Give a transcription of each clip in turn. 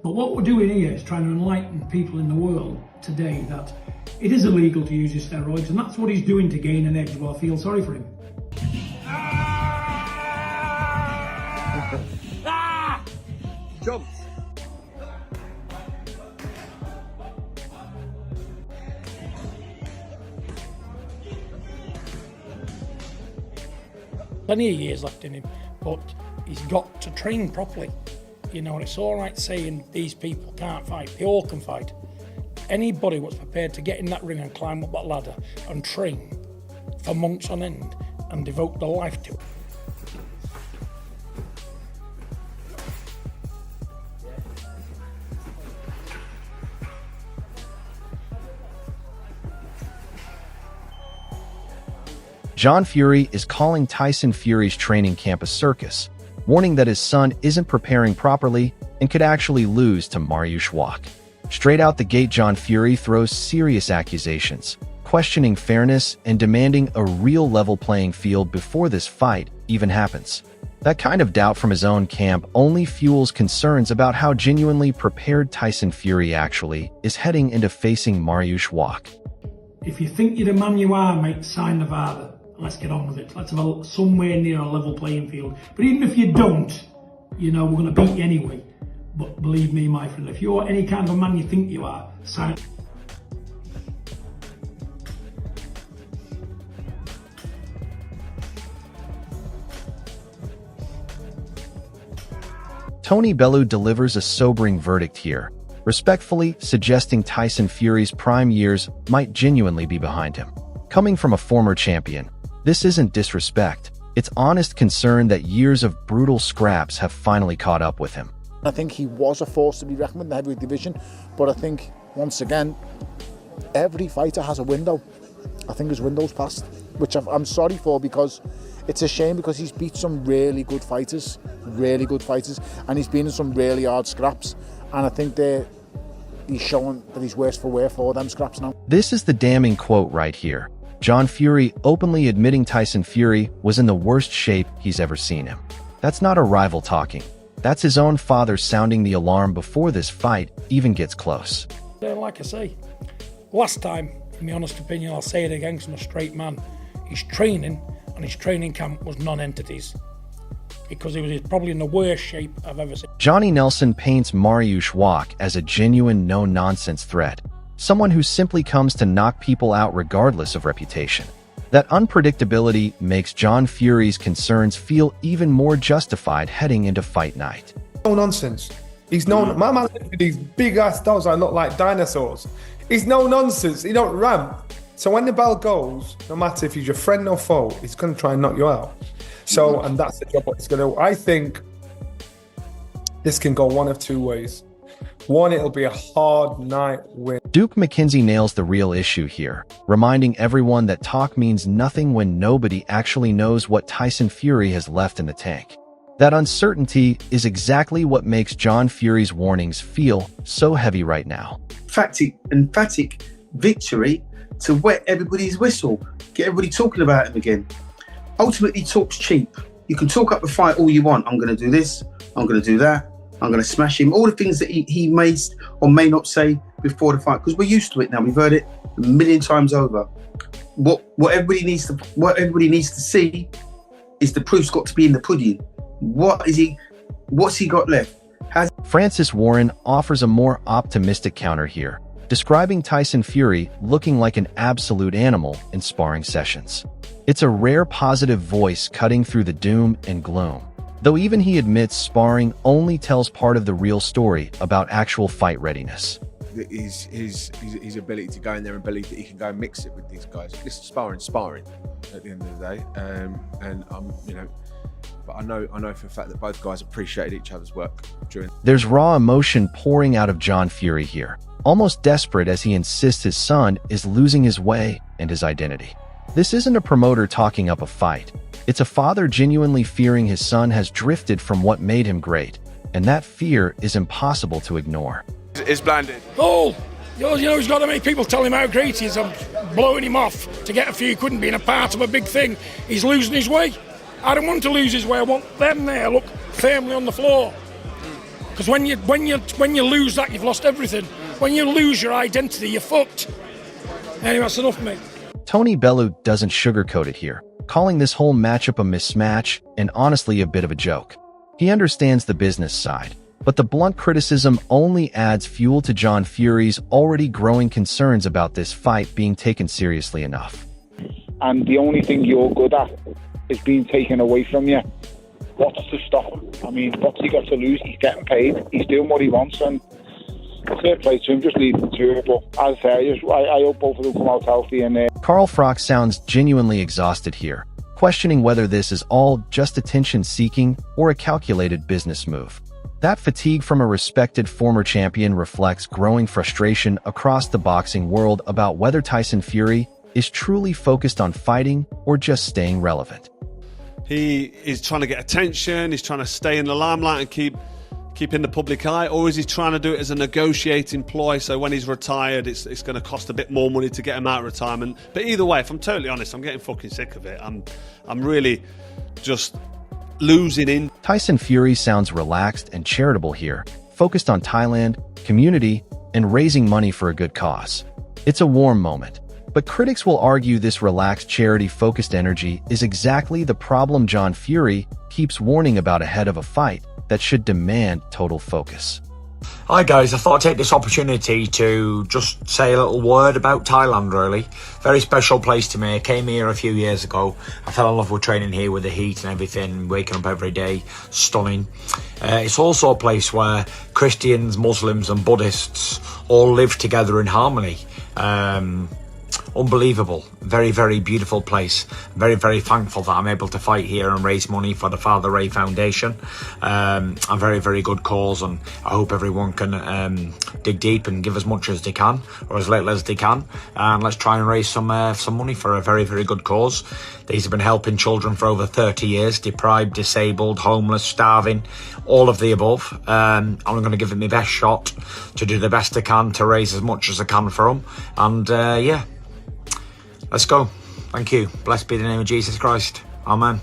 But what we're doing here is trying to enlighten people in the world today that it is illegal to use his steroids, and that's what he's doing to gain an edge. Well, I feel sorry for him. Jump. Plenty of years left in him, but he's got to train properly. You know, and it's all right saying these people can't fight. They all can fight. Anybody was prepared to get in that ring and climb up that ladder and train for months on end and devote their life to it. John Fury is calling Tyson Fury's training camp a circus, warning that his son isn't preparing properly and could actually lose to Mariusz Wach. Straight out the gate, John Fury throws serious accusations, questioning fairness and demanding a real level playing field before this fight even happens. That kind of doubt from his own camp only fuels concerns about how genuinely prepared Tyson Fury actually is heading into facing Mariusz Wach. If you think you're the man you are, mate, sign the father. Let's get on with it. Let's have somewhere near a level playing field. But even if you don't, you know, we're going to beat you anyway. But believe me, my friend, if you're any kind of a man you think you are, sign. Tony Bellew delivers a sobering verdict here, respectfully suggesting Tyson Fury's prime years might genuinely be behind him. Coming from a former champion, this isn't disrespect. It's honest concern that years of brutal scraps have finally caught up with him. I think he was a force to be reckoned with in the heavyweight division, but I think, once again, every fighter has a window. I think his window's passed, which I'm sorry for, because it's a shame, because he's beat some really good fighters, and he's been in some really hard scraps, and I think he's showing that he's worse for wear for them scraps now. This is the damning quote right here. John Fury openly admitting Tyson Fury was in the worst shape he's ever seen him. That's not a rival talking. That's his own father sounding the alarm before this fight even gets close. Like I say, last time, in my honest opinion, I'll say it again because I'm a straight man, his training and his training camp was non-entities, because he was probably in the worst shape I've ever seen. Johnny Nelson paints Mariusz Wach as a genuine no-nonsense threat, someone who simply comes to knock people out regardless of reputation. That unpredictability makes John Fury's concerns feel even more justified heading into fight night. No nonsense. He's no. My man with these big ass dogs that look like dinosaurs. He's no nonsense. He don't ramp. So when the bell goes, no matter if he's your friend or foe, he's going to try and knock you out. So, and that's the job what he's going to do. I think this can go one of two ways. One, it'll be a hard night win. Duke McKenzie nails the real issue here, reminding everyone that talk means nothing when nobody actually knows what Tyson Fury has left in the tank. That uncertainty is exactly what makes John Fury's warnings feel so heavy right now. Emphatic victory to wet everybody's whistle, get everybody talking about him again. Ultimately, talk's cheap. You can talk up a fight all you want. I'm going to do this, I'm going to do that, I'm going to smash him. All the things that he may or may not say before the fight, because we're used to it now. We've heard it a million times over. What everybody needs to see is the proof's got to be in the pudding. What's he got left? Francis Warren offers a more optimistic counter here, describing Tyson Fury looking like an absolute animal in sparring sessions. It's a rare positive voice cutting through the doom and gloom, though even he admits sparring only tells part of the real story about actual fight readiness. His ability to go in there and believe that he can go and mix it with these guys. This is sparring at the end of the day, but I know for a fact that both guys appreciated each other's work during. There's raw emotion pouring out of John Fury here, almost desperate as he insists his son is losing his way and his identity. This isn't a promoter talking up a fight. It's a father genuinely fearing his son has drifted from what made him great, and that fear is impossible to ignore. It's blinded. Oh, you know, he's got to make people tell him how great he is. I'm blowing him off to get a few couldn't be in a part of a big thing. He's losing his way. I don't want to lose his way. I want them there, look, firmly on the floor. Because when you lose that, you've lost everything. When you lose your identity, you're fucked. Anyway, that's enough, mate. Tony Bellew doesn't sugarcoat it here, calling this whole matchup a mismatch and honestly a bit of a joke. He understands the business side, but the blunt criticism only adds fuel to John Fury's already growing concerns about this fight being taken seriously enough. And the only thing you're good at is being taken away from you. What's to stop him? I mean, what's he got to lose? He's getting paid. He's doing what he wants, and fair play to him. Just leave him to it. But as I say, I hope both of them come out healthy. And Carl Froch sounds genuinely exhausted here, questioning whether this is all just attention-seeking or a calculated business move. That fatigue from a respected former champion reflects growing frustration across the boxing world about whether Tyson Fury is truly focused on fighting or just staying relevant. He is trying to get attention, he's trying to stay in the limelight and keep in the public eye, or is he trying to do it as a negotiating ploy, so when he's retired it's going to cost a bit more money to get him out of retirement? But either way, if I'm totally honest, I'm getting fucking sick of it. I'm really just losing in. Tyson Fury sounds relaxed and charitable here, focused on Thailand, community, and raising money for a good cause. It's a warm moment. But critics will argue this relaxed, charity-focused energy is exactly the problem John Fury keeps warning about ahead of a fight that should demand total focus. Hi guys, I thought I'd take this opportunity to just say a little word about Thailand, really. Very special place to me. I came here a few years ago. I fell in love with training here with the heat and everything, waking up every day, stunning. It's also a place where Christians, Muslims and Buddhists all live together in harmony. Unbelievable. Very, very beautiful place. Very, very thankful that I'm able to fight here and raise money for the Father Ray Foundation. A very, very good cause, and I hope everyone can dig deep and give as much as they can, or as little as they can, and let's try and raise some money for a very, very good cause. These have been helping children for over 30 years, deprived, disabled, homeless, starving, all of the above. I'm going to give it my best shot to do the best I can to raise as much as I can for them, and yeah. Let's go. Thank you. Blessed be the name of Jesus Christ. Amen.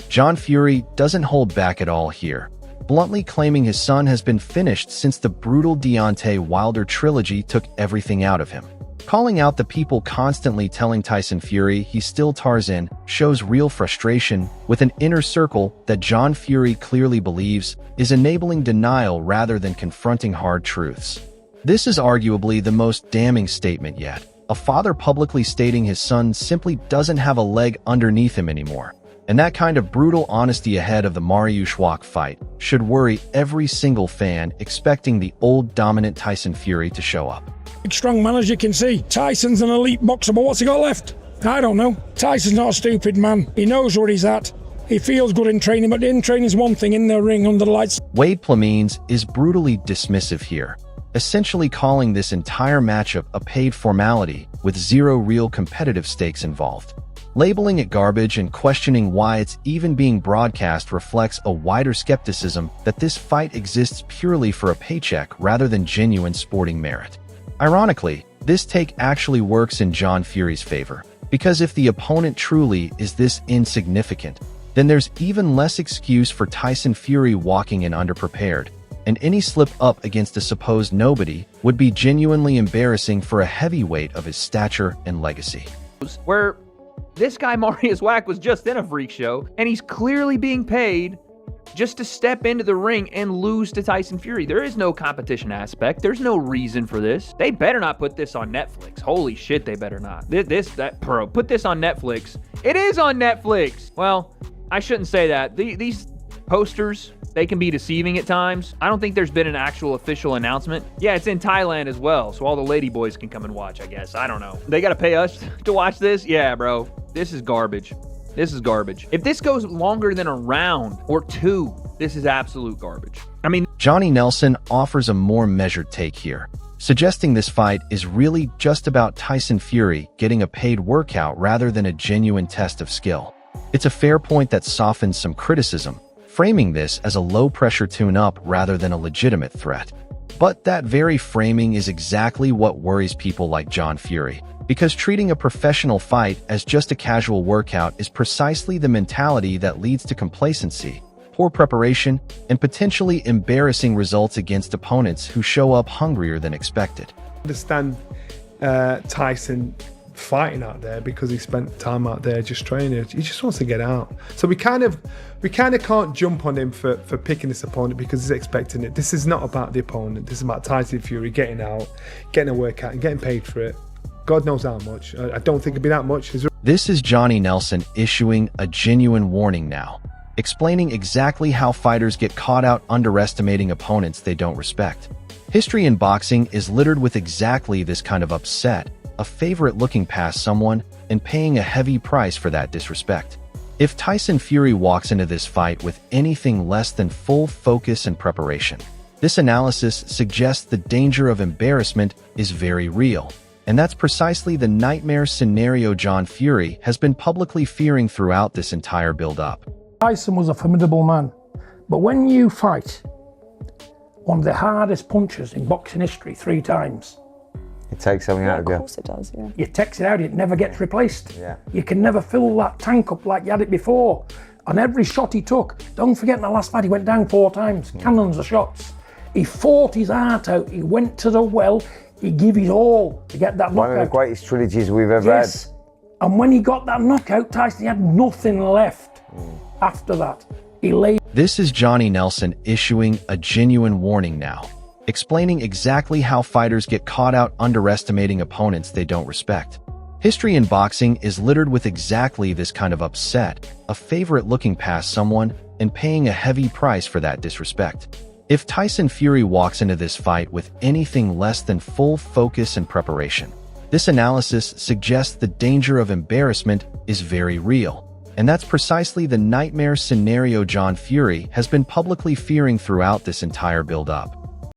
John Fury doesn't hold back at all here, bluntly claiming his son has been finished since the brutal Deontay Wilder trilogy took everything out of him. Calling out the people constantly telling Tyson Fury he's still Tarzan shows real frustration with an inner circle that John Fury clearly believes is enabling denial rather than confronting hard truths. This is arguably the most damning statement yet. A father publicly stating his son simply doesn't have a leg underneath him anymore. And that kind of brutal honesty ahead of the Mariusz Wach fight should worry every single fan expecting the old dominant Tyson Fury to show up. Big strong man, as you can see. Tyson's an elite boxer, but what's he got left? I don't know. Tyson's not a stupid man. He knows where he's at. He feels good in training, but in training is one thing, in the ring under the lights. Wade Plemines is brutally dismissive here, essentially calling this entire matchup a paid formality with zero real competitive stakes involved. Labeling it garbage and questioning why it's even being broadcast reflects a wider skepticism that this fight exists purely for a paycheck rather than genuine sporting merit. Ironically, this take actually works in John Fury's favor, because if the opponent truly is this insignificant, then there's even less excuse for Tyson Fury walking in underprepared, and any slip-up against a supposed nobody would be genuinely embarrassing for a heavyweight of his stature and legacy. Where this guy Mariusz Wach was just in a freak show, and he's clearly being paid just to step into the ring and lose to Tyson Fury. There is no competition aspect. There's no reason for this. They better not put this on Netflix. Holy shit, they better not. Put this on Netflix. It is on Netflix. Well, I shouldn't say that. These posters, they can be deceiving at times. I don't think there's been an actual official announcement. Yeah, it's in Thailand as well, so all the lady boys can come and watch, I guess. I don't know. They gotta pay us to watch this? Yeah, bro. This is garbage. This is garbage. If this goes longer than a round or two, this is absolute garbage. I mean, Johnny Nelson offers a more measured take here, suggesting this fight is really just about Tyson Fury getting a paid workout rather than a genuine test of skill. It's a fair point that softens some criticism, framing this as a low-pressure tune-up rather than a legitimate threat. But that very framing is exactly what worries people like John Fury, because treating a professional fight as just a casual workout is precisely the mentality that leads to complacency, poor preparation, and potentially embarrassing results against opponents who show up hungrier than expected. Understand Tyson fighting out there because he spent time out there just training. He just wants to get out. So we kind of can't jump on him for picking this opponent because he's expecting it. This is not about the opponent. This is about Tyson Fury getting out, getting a workout, and getting paid for it. God knows how much. I don't think it'd be that much. This is Johnny Nelson issuing a genuine warning now, explaining exactly how fighters get caught out underestimating opponents they don't respect. History in boxing is littered with exactly this kind of upset, a favorite looking past someone and paying a heavy price for that disrespect. If Tyson Fury walks into this fight with anything less than full focus and preparation, this analysis suggests the danger of embarrassment is very real. And that's precisely the nightmare scenario John Fury has been publicly fearing throughout this entire build-up. Tyson was a formidable man, but when you fight one of the hardest punchers in boxing history 3 times, it takes something out of you. Of course it does, yeah. You text it out, it never gets replaced. Yeah. You can never fill that tank up like you had it before. On every shot he took, don't forget in the last fight he went down 4 times, cannons of shots. He fought his heart out, he went to the well, he gave his all to get that knockout. One of the greatest trilogies we've ever had. And when he got that knockout, Tyson had nothing left after that. He lay. This is Johnny Nelson issuing a genuine warning now, explaining exactly how fighters get caught out underestimating opponents they don't respect. History in boxing is littered with exactly this kind of upset, a favorite looking past someone and paying a heavy price for that disrespect. If Tyson Fury walks into this fight with anything less than full focus and preparation, this analysis suggests the danger of embarrassment is very real. And that's precisely the nightmare scenario John Fury has been publicly fearing throughout this entire build-up.